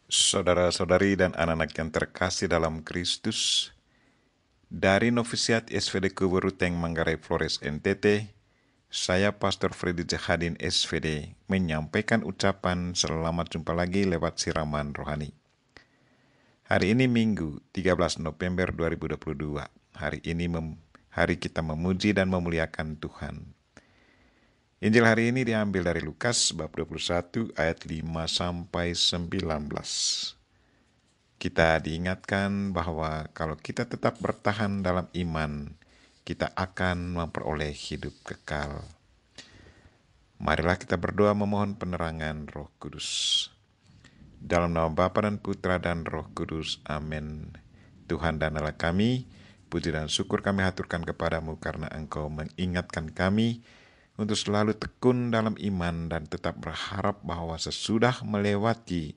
Saudara-saudari dan anak-anak yang terkasih dalam Kristus, dari Novisiat SVD Kuburuteng Manggarai Flores NTT, saya Pastor Freddy Jahadin SVD menyampaikan ucapan selamat jumpa lagi lewat siraman rohani. Hari ini Minggu 13 November 2022. Hari kita memuji dan memuliakan Tuhan. Injil hari ini diambil dari Lukas bab 21 ayat 5 sampai 19. Kita diingatkan bahwa kalau kita tetap bertahan dalam iman, kita akan memperoleh hidup kekal. Marilah kita berdoa memohon penerangan Roh Kudus. Dalam nama Bapa dan Putra dan Roh Kudus, amin. Tuhan dan Allah kami, puji dan syukur kami haturkan kepadamu karena Engkau mengingatkan kami untuk selalu tekun dalam iman dan tetap berharap bahwa sesudah melewati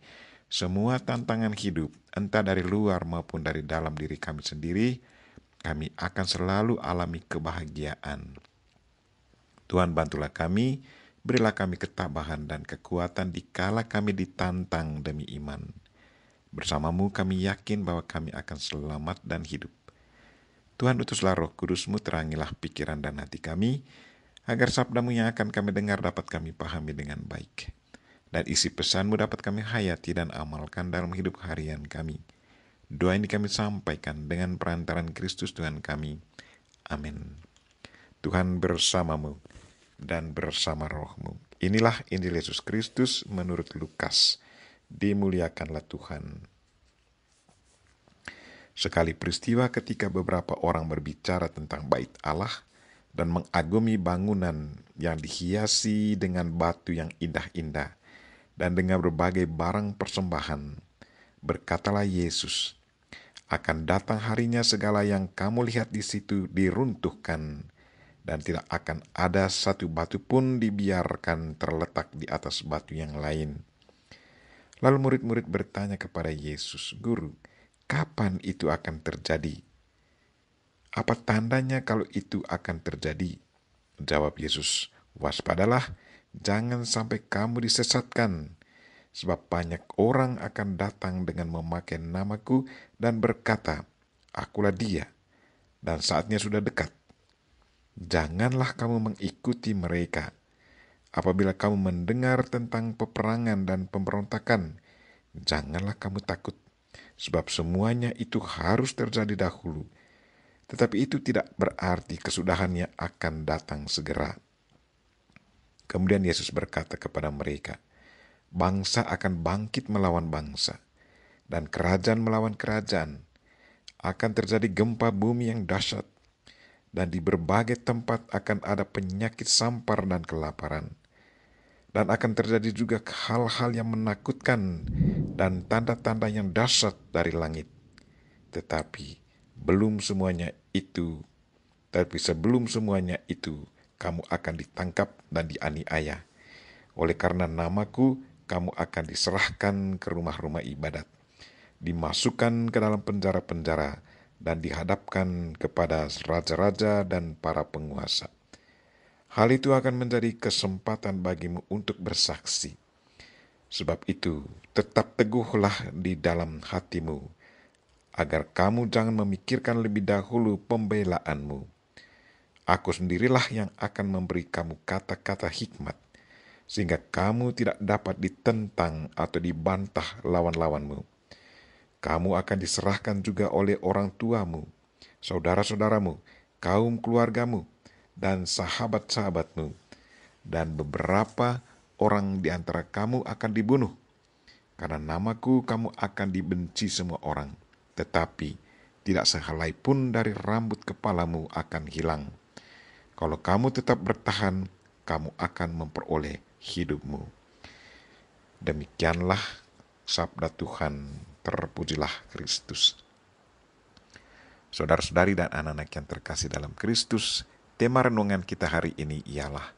semua tantangan hidup, entah dari luar maupun dari dalam diri kami sendiri, kami akan selalu alami kebahagiaan. Tuhan, bantulah kami, berilah kami ketabahan dan kekuatan dikala kami ditantang demi iman. Bersamamu kami yakin bahwa kami akan selamat dan hidup. Tuhan, utuslah Roh Kudus-Mu, terangilah pikiran dan hati kami, agar sabda-Mu yang akan kami dengar dapat kami pahami dengan baik. Dan isi pesan-Mu dapat kami hayati dan amalkan dalam hidup harian kami. Doa ini kami sampaikan dengan perantaran Kristus Tuhan kami. Amin. Tuhan bersamamu dan bersama rohmu. Inilah Injil Yesus Kristus menurut Lukas. Dimuliakanlah Tuhan. Sekali peristiwa ketika beberapa orang berbicara tentang bait Allah dan mengagumi bangunan yang dihiasi dengan batu yang indah-indah dan dengan berbagai barang persembahan, berkatalah Yesus, akan datang harinya segala yang kamu lihat di situ diruntuhkan, dan tidak akan ada satu batu pun dibiarkan terletak di atas batu yang lain. Lalu murid-murid bertanya kepada Yesus, Guru, kapan itu akan terjadi? Apa tandanya kalau itu akan terjadi? Jawab Yesus, waspadalah, jangan sampai kamu disesatkan. Sebab banyak orang akan datang dengan memakai namaku dan berkata, akulah dia, dan saatnya sudah dekat. Janganlah kamu mengikuti mereka. Apabila kamu mendengar tentang peperangan dan pemberontakan, janganlah kamu takut, sebab semuanya itu harus terjadi dahulu. Tetapi itu tidak berarti kesudahannya akan datang segera. Kemudian Yesus berkata kepada mereka, bangsa akan bangkit melawan bangsa, dan kerajaan melawan kerajaan. Akan terjadi gempa bumi yang dahsyat, dan di berbagai tempat akan ada penyakit sampar dan kelaparan. Dan akan terjadi juga hal-hal yang menakutkan dan tanda-tanda yang dahsyat dari langit. Tetapi sebelum semuanya itu, kamu akan ditangkap dan dianiaya. Oleh karena namaku, kamu akan diserahkan ke rumah-rumah ibadat, dimasukkan ke dalam penjara-penjara, dan dihadapkan kepada raja-raja dan para penguasa. Hal itu akan menjadi kesempatan bagimu untuk bersaksi. Sebab itu, tetap teguhlah di dalam hatimu, agar kamu jangan memikirkan lebih dahulu pembelaanmu. Aku sendirilah yang akan memberi kamu kata-kata hikmat, sehingga kamu tidak dapat ditentang atau dibantah lawan-lawanmu. Kamu akan diserahkan juga oleh orang tuamu, saudara-saudaramu, kaum keluargamu, dan sahabat-sahabatmu. Dan beberapa orang di antara kamu akan dibunuh. Karena namaku kamu akan dibenci semua orang. Tetapi tidak sehelai pun dari rambut kepalamu akan hilang. Kalau kamu tetap bertahan, kamu akan memperoleh hidupmu. Demikianlah sabda Tuhan. Terpujilah Kristus. Saudara-saudari dan anak-anak yang terkasih dalam Kristus, tema renungan kita hari ini ialah,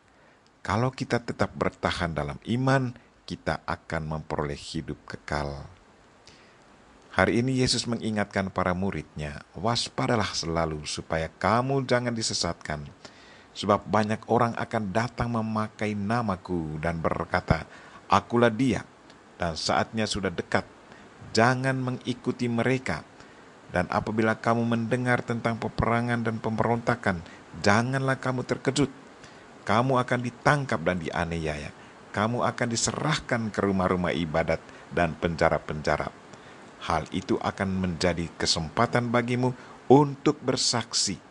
kalau kita tetap bertahan dalam iman, kita akan memperoleh hidup kekal. Hari ini Yesus mengingatkan para murid-Nya, waspadalah selalu supaya kamu jangan disesatkan. Sebab banyak orang akan datang memakai namaku dan berkata, akulah dia, dan saatnya sudah dekat. jangan mengikuti mereka. Dan apabila kamu mendengar tentang peperangan dan pemberontakan, janganlah kamu terkejut. Kamu akan ditangkap dan dianiaya. Kamu akan diserahkan ke rumah-rumah ibadat dan penjara-penjara. Hal itu akan menjadi kesempatan bagimu untuk bersaksi.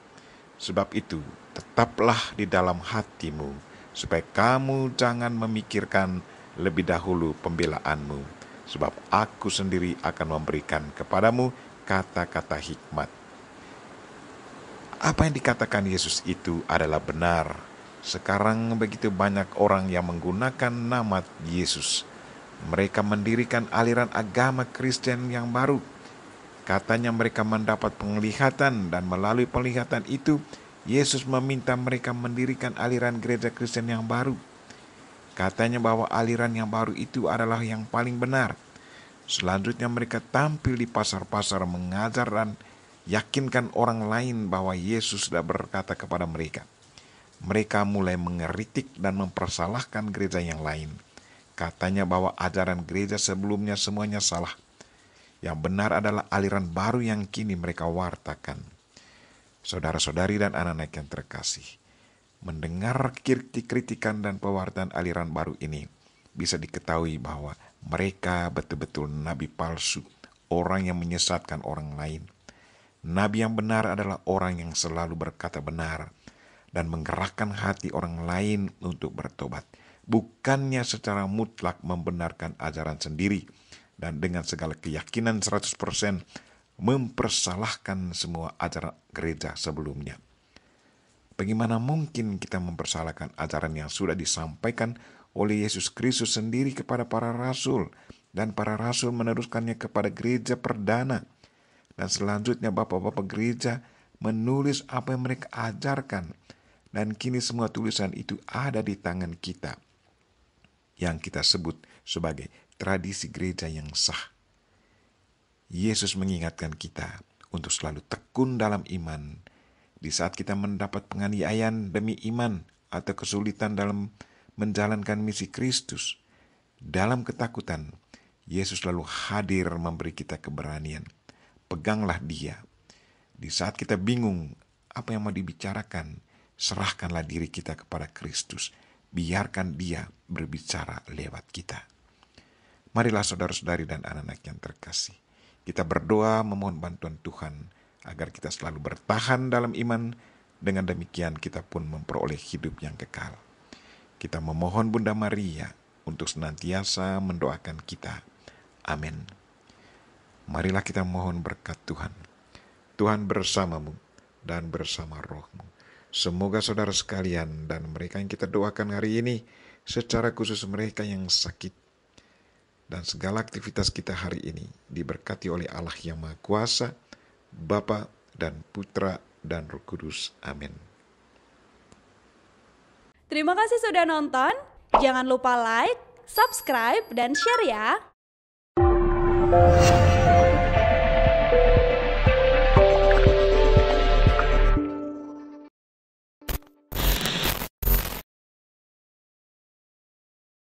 Sebab itu, tetaplah di dalam hatimu, supaya kamu jangan memikirkan lebih dahulu pembelaanmu. Sebab aku sendiri akan memberikan kepadamu kata-kata hikmat. Apa yang dikatakan Yesus itu adalah benar. Sekarang begitu banyak orang yang menggunakan nama Yesus. Mereka mendirikan aliran agama Kristen yang baru. Katanya mereka mendapat penglihatan, dan melalui penglihatan itu Yesus meminta mereka mendirikan aliran gereja Kristen yang baru. Katanya bahwa aliran yang baru itu adalah yang paling benar. Selanjutnya mereka tampil di pasar-pasar mengajar dan yakinkan orang lain bahwa Yesus sudah berkata kepada mereka. Mereka mulai mengeritik dan mempersalahkan gereja yang lain. Katanya bahwa ajaran gereja sebelumnya semuanya salah. Yang benar adalah aliran baru yang kini mereka wartakan. Saudara-saudari dan anak-anak yang terkasih, mendengar kritikan dan pewartaan aliran baru ini, bisa diketahui bahwa mereka betul-betul nabi palsu, orang yang menyesatkan orang lain. Nabi yang benar adalah orang yang selalu berkata benar dan menggerakkan hati orang lain untuk bertobat, bukannya secara mutlak membenarkan ajaran sendiri dan dengan segala keyakinan 100% mempersalahkan semua ajaran gereja sebelumnya. Bagaimana mungkin kita mempersalahkan ajaran yang sudah disampaikan oleh Yesus Kristus sendiri kepada para rasul, dan para rasul meneruskannya kepada gereja perdana, dan selanjutnya bapak-bapak gereja menulis apa yang mereka ajarkan, dan kini semua tulisan itu ada di tangan kita, yang kita sebut sebagai tradisi gereja yang sah. Yesus mengingatkan kita untuk selalu tekun dalam iman. Di saat kita mendapat penganiayaan demi iman atau kesulitan dalam menjalankan misi Kristus, dalam ketakutan, Yesus selalu hadir memberi kita keberanian. Peganglah Dia. Di saat kita bingung apa yang mau dibicarakan, serahkanlah diri kita kepada Kristus. Biarkan Dia berbicara lewat kita. Marilah saudara-saudari dan anak-anak yang terkasih, kita berdoa memohon bantuan Tuhan agar kita selalu bertahan dalam iman. Dengan demikian kita pun memperoleh hidup yang kekal. Kita memohon Bunda Maria untuk senantiasa mendoakan kita. Amin. Marilah kita mohon berkat Tuhan. Tuhan bersamamu dan bersama rohmu. Semoga saudara sekalian dan mereka yang kita doakan hari ini, secara khusus mereka yang sakit, dan segala aktivitas kita hari ini diberkati oleh Allah yang Maha Kuasa, Bapa dan Putra dan Roh Kudus. Amin. Terima kasih sudah nonton. Jangan lupa like, subscribe, dan share ya.